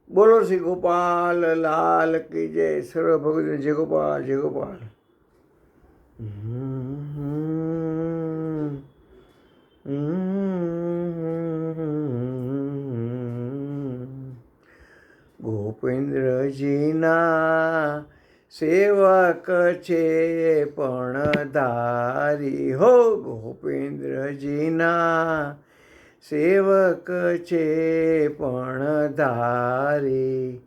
બોલો શ્રી ગોપાલ લાલ કી જય. સર્વ ભગવતી જય ગોપાલ જય ગોપાલ. ગોપેન્દ્રજીના સેવક છે પણ ધારી હો. ગોપેન્દ્રજીના સેવક છે પણ ધારી.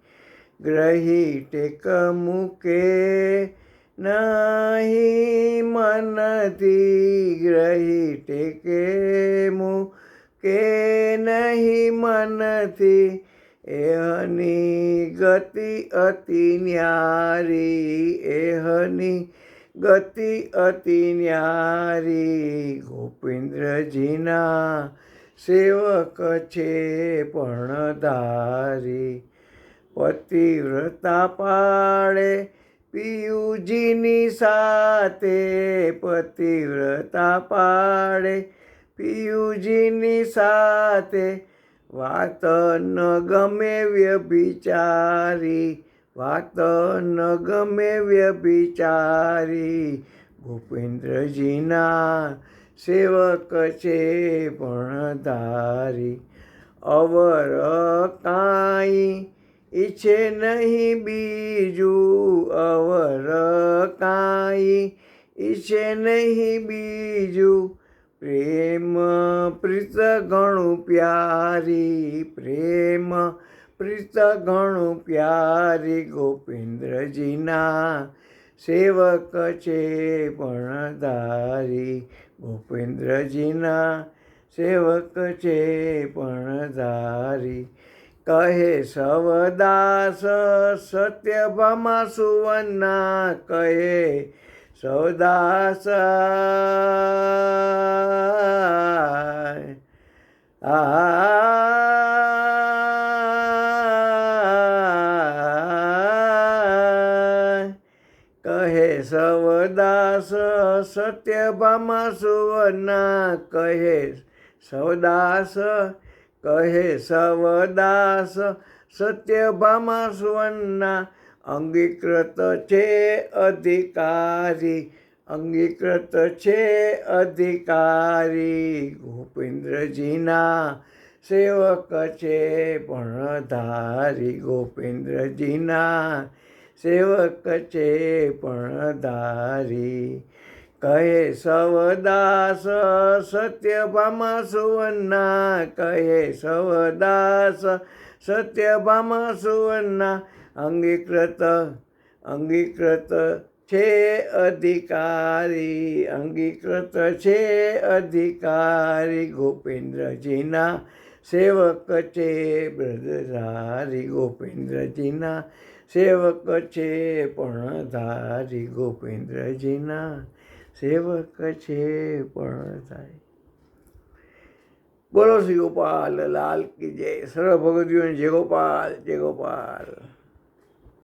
ગ્રહી ટેક મૂકે નહીં મનથી. ગ્રહી ટેકે મૂકે નહીં મનથી. એહની ગતિ અતિ ન્યારી. એહની ગતિ અતિ ન્યારી. ગોપેન્દ્રજીના સેવક છે પણ ધારી. પતિવ્રતા પાળે પિયુજીની સાથે. પતિવ્રતા પાળે પિયુજીની સાથે. વાત ન ગમે વ્યભિચારી. વાત ન ગમે વ્યભિચારી. ગોપેન્દ્રજીના સેવક છે પણ ધારી. અવર કાંઈ ઈચ્છે નહીં બીજું. અવર કાંઈ ઈચ્છે નહીં બીજું. પ્રેમ પ્રીત ઘણું પ્યારી. પ્રેમ પ્રીત ઘણું પ્યારી. ગોપેન્દ્રજીના સેવક છે પણ ધારી. ગોપેન્દ્રજીના સેવક છે પણ ધારી. કહે સવદાસ સત્યભામા સુવર્ણા. કહે સવદાસ કહે સવદાસ સત્યભામા સુવર્ણા. કહે સવદાસ કહે સવદાસ સત્યભામા સુવર્ણા. અંગીકૃત છે અધિકારી. અંગીકૃત છે અધિકારી. ગોપેન્દ્રજીના સેવક છે પણ ધારી. ગોપેન્દ્રજીના સેવક છે પણ ધારી. કહે સવદાસ સત્યભામા સુવર્ણા. કહે સવદાસ સત્યભામા સુવર્ણા. અંગીકૃત અંગીકૃત છે અધિકારી. અંગીકૃત છે અધિકારી. ગોપેન્દ્રજીના સેવક છે બ્રજધારી. ગોપેન્દ્રજીના સેવક છે પણ ધારી. ગોપેન્દ્રજીના સેવક છે પણ ધારી. બોલો શ્રી ગોપાલ લાલ કી જય. સર્વ ભગવતીઓને જય ગોપાલ જય ગોપાલ.